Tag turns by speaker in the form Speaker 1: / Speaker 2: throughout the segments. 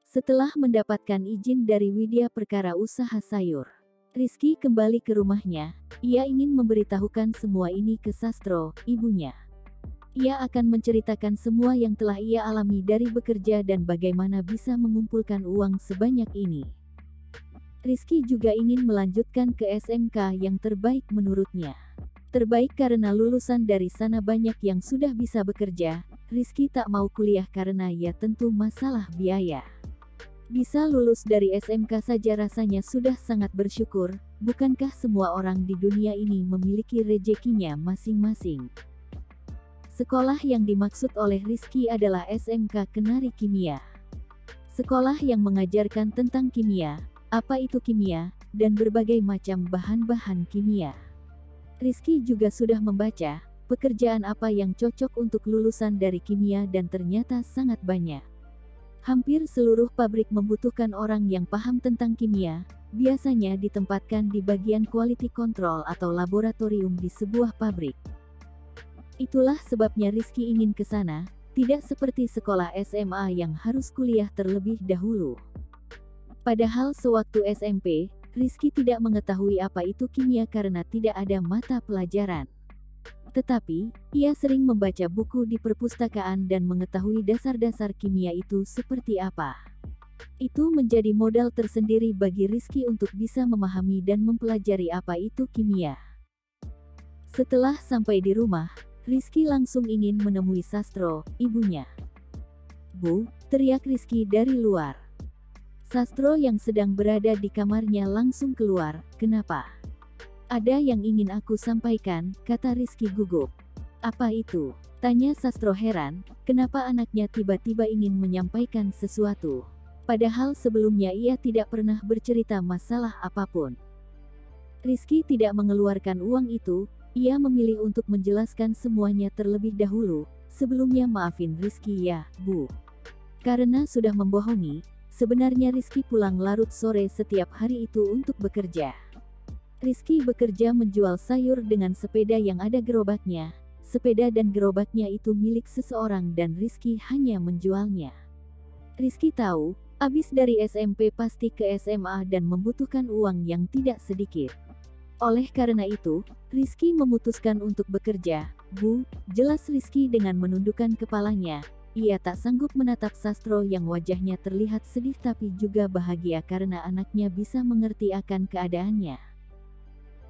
Speaker 1: Setelah mendapatkan izin dari Widya perkara usaha sayur, Rizky kembali ke rumahnya. Ia ingin memberitahukan semua ini ke Sastro, ibunya. Ia akan menceritakan semua yang telah ia alami dari bekerja dan bagaimana bisa mengumpulkan uang sebanyak ini. Rizky juga ingin melanjutkan ke SMK yang terbaik menurutnya. Terbaik karena lulusan dari sana banyak yang sudah bisa bekerja. Rizky tak mau kuliah karena ya tentu masalah biaya. Bisa lulus dari SMK saja rasanya sudah sangat bersyukur. Bukankah semua orang di dunia ini memiliki rezekinya masing-masing? Sekolah yang dimaksud oleh Rizky adalah SMK Kenari Kimia. Sekolah yang mengajarkan tentang kimia, apa itu kimia, dan berbagai macam bahan-bahan kimia. Rizky juga sudah membaca, pekerjaan apa yang cocok untuk lulusan dari kimia dan ternyata sangat banyak. Hampir seluruh pabrik membutuhkan orang yang paham tentang kimia, biasanya ditempatkan di bagian quality control atau laboratorium di sebuah pabrik. Itulah sebabnya Rizky ingin ke sana, tidak seperti sekolah SMA yang harus kuliah terlebih dahulu. Padahal sewaktu SMP, Rizky tidak mengetahui apa itu kimia karena tidak ada mata pelajaran. Tetapi, ia sering membaca buku di perpustakaan dan mengetahui dasar-dasar kimia itu seperti apa. Itu menjadi modal tersendiri bagi Rizky untuk bisa memahami dan mempelajari apa itu kimia. Setelah sampai di rumah, Rizky langsung ingin menemui Sastro, ibunya. "Bu," teriak Rizky dari luar. Sastro yang sedang berada di kamarnya langsung keluar. "Kenapa?" "Ada yang ingin aku sampaikan," kata Rizky gugup. "Apa itu?" tanya Sastro heran, kenapa anaknya tiba-tiba ingin menyampaikan sesuatu. Padahal sebelumnya ia tidak pernah bercerita masalah apapun. Rizky tidak mengeluarkan uang itu, ia memilih untuk menjelaskan semuanya terlebih dahulu. "Sebelumnya maafin Rizky ya, Bu. Karena sudah membohongi, sebenarnya Rizky pulang larut sore setiap hari itu untuk bekerja. Rizky bekerja menjual sayur dengan sepeda yang ada gerobaknya. Sepeda dan gerobaknya itu milik seseorang dan Rizky hanya menjualnya. Rizky tahu, abis dari SMP pasti ke SMA dan membutuhkan uang yang tidak sedikit. Oleh karena itu, Rizky memutuskan untuk bekerja." "Bu," jelas Rizky dengan menundukkan kepalanya. Ia tak sanggup menatap Sastro yang wajahnya terlihat sedih tapi juga bahagia karena anaknya bisa mengerti akan keadaannya.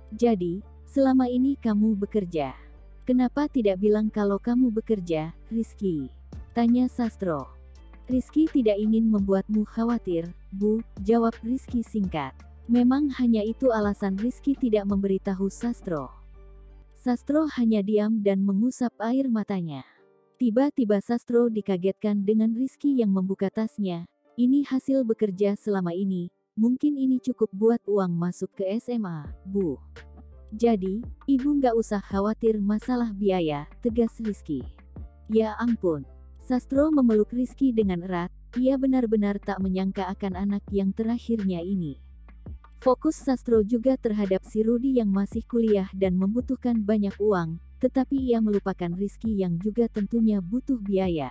Speaker 1: "Jadi, selama ini kamu bekerja. Kenapa tidak bilang kalau kamu bekerja, Rizky?" tanya Sastro. "Rizky tidak ingin membuatmu khawatir, Bu," jawab Rizky singkat. Memang hanya itu alasan Rizky tidak memberitahu Sastro. Sastro hanya diam dan mengusap air matanya. Tiba-tiba Sastro dikagetkan dengan Rizky yang membuka tasnya. "Ini hasil bekerja selama ini, mungkin ini cukup buat uang masuk ke SMA, Bu. Jadi, Ibu nggak usah khawatir masalah biaya," tegas Rizky. "Ya ampun." Sastro memeluk Rizky dengan erat, ia benar-benar tak menyangka akan anak yang terakhirnya ini. Fokus Sastro juga terhadap si Rudi yang masih kuliah dan membutuhkan banyak uang, tetapi ia melupakan Rizky yang juga tentunya butuh biaya.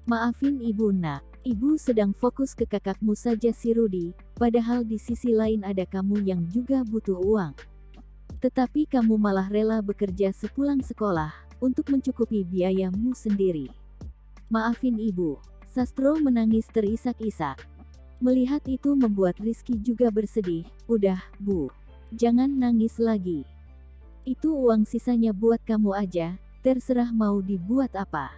Speaker 1: "Maafin Ibu nak, Ibu sedang fokus ke kakakmu saja si Rudi, padahal di sisi lain ada kamu yang juga butuh uang. Tetapi kamu malah rela bekerja sepulang sekolah, untuk mencukupi biayamu sendiri. Maafin Ibu." Sastro menangis terisak-isak. Melihat itu membuat Rizky juga bersedih. "Udah, Bu. Jangan nangis lagi. Itu uang sisanya buat kamu aja, terserah mau dibuat apa.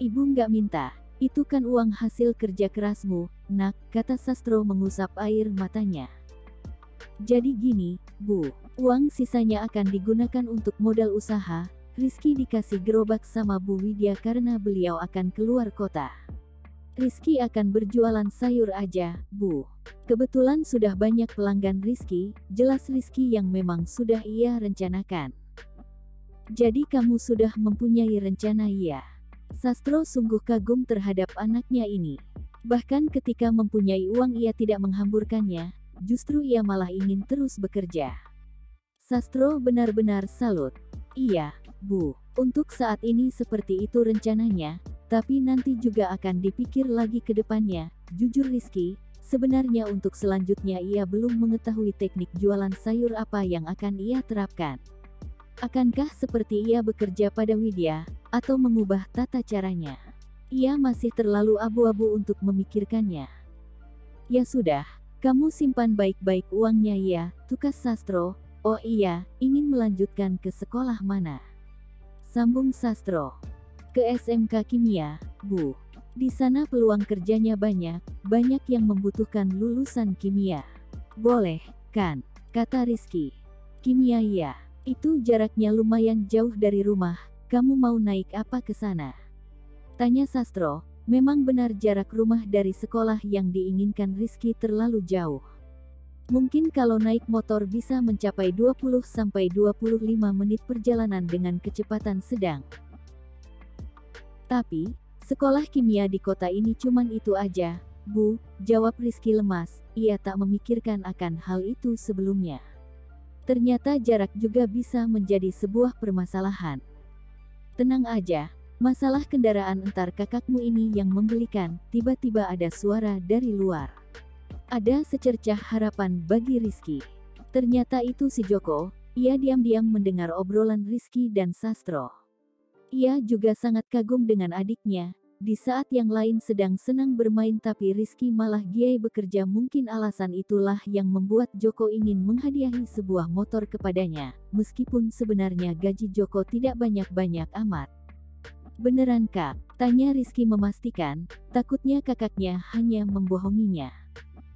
Speaker 1: Ibu nggak minta, itu kan uang hasil kerja kerasmu, nak," kata Sastro mengusap air matanya. "Jadi gini, Bu. Uang sisanya akan digunakan untuk modal usaha. Rizky dikasih gerobak sama Bu Widya karena beliau akan keluar kota. Rizky akan berjualan sayur aja, Bu. Kebetulan sudah banyak pelanggan Rizky," jelas Rizky yang memang sudah ia rencanakan. "Jadi kamu sudah mempunyai rencana ya?" Sastro sungguh kagum terhadap anaknya ini. Bahkan ketika mempunyai uang ia tidak menghamburkannya, justru ia malah ingin terus bekerja. Sastro benar-benar salut. "Iya, Bu. Untuk saat ini seperti itu rencananya. tapi nanti juga akan dipikir lagi ke depannya. Jujur Rizky, sebenarnya untuk selanjutnya ia belum mengetahui teknik jualan sayur apa yang akan ia terapkan. Akankah seperti ia bekerja pada Widya, atau mengubah tata caranya? Ia masih terlalu abu-abu untuk memikirkannya. Ya sudah, kamu simpan baik-baik uangnya ya, tukas Sastro. Oh iya, ingin melanjutkan ke sekolah mana? Sambung Sastro. Ke SMK Kimia, Bu. Di sana peluang kerjanya banyak yang membutuhkan lulusan kimia. Boleh, kan? Kata Rizky. Kimia ya, itu jaraknya lumayan jauh dari rumah, kamu mau naik apa ke sana? Tanya Sastro, memang benar jarak rumah dari sekolah yang diinginkan Rizky terlalu jauh. Mungkin kalau naik motor bisa mencapai 20-25 menit perjalanan dengan kecepatan sedang. Tapi, sekolah kimia di kota ini cuman itu aja, Bu, jawab Rizky lemas. Ia tak memikirkan akan hal itu sebelumnya. Ternyata jarak juga bisa menjadi sebuah permasalahan. Tenang aja, masalah kendaraan entar kakakmu ini yang membelikan. Tiba-tiba ada suara dari luar. Ada secercah harapan bagi Rizky. Ternyata itu si Joko. Ia diam-diam mendengar obrolan Rizky dan Sastro. Ia juga sangat kagum dengan adiknya. Di saat yang lain sedang senang bermain tapi Rizky malah giai bekerja. Mungkin alasan itulah yang membuat Joko ingin menghadiahi sebuah motor kepadanya. Meskipun sebenarnya gaji Joko tidak banyak-banyak amat. Beneran kak? Tanya Rizky memastikan, takutnya kakaknya hanya membohonginya.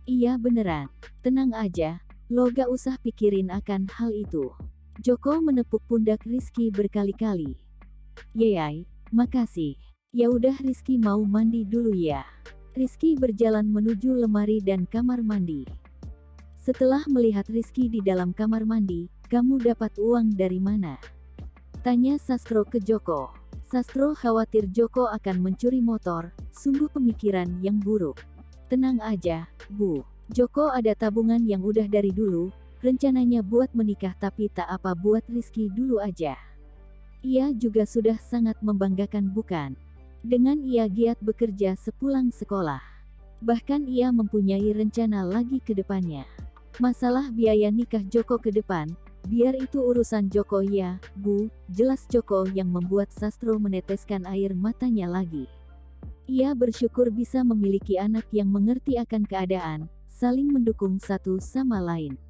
Speaker 1: Iya beneran, tenang aja, lo gak usah pikirin akan hal itu. Joko menepuk pundak Rizky berkali-kali. Yeyai, makasih. Ya udah Rizky mau mandi dulu ya. Rizky berjalan menuju lemari dan kamar mandi. Setelah melihat Rizky di dalam kamar mandi, kamu dapat uang dari mana? Tanya Sastro ke Joko. Sastro khawatir Joko akan mencuri motor, sungguh pemikiran yang buruk. Tenang aja, Bu. Joko ada tabungan yang udah dari dulu, rencananya buat menikah tapi tak apa buat Rizky dulu aja. Ia juga sudah sangat membanggakan bukan? Dengan ia giat bekerja sepulang sekolah. Bahkan ia mempunyai rencana lagi ke depannya. Masalah biaya nikah Joko ke depan, biar itu urusan Joko ya, Bu, jelas Joko yang membuat Sastro meneteskan air matanya lagi. Ia bersyukur bisa memiliki anak yang mengerti akan keadaan, saling mendukung satu sama lain.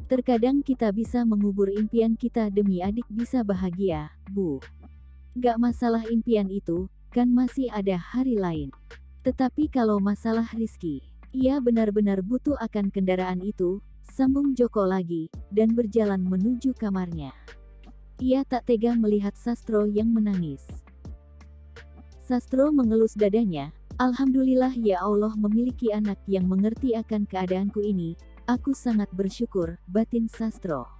Speaker 1: Terkadang kita bisa mengubur impian kita demi adik bisa bahagia, Bu. Gak masalah impian itu, kan masih ada hari lain. Tetapi kalau masalah Rizky, ia benar-benar butuh akan kendaraan itu, sambung Joko lagi, dan berjalan menuju kamarnya. Ia tak tega melihat Sastro yang menangis. Sastro mengelus dadanya, Alhamdulillah ya Allah memiliki anak yang mengerti akan keadaanku ini, aku sangat bersyukur, batin Sastro.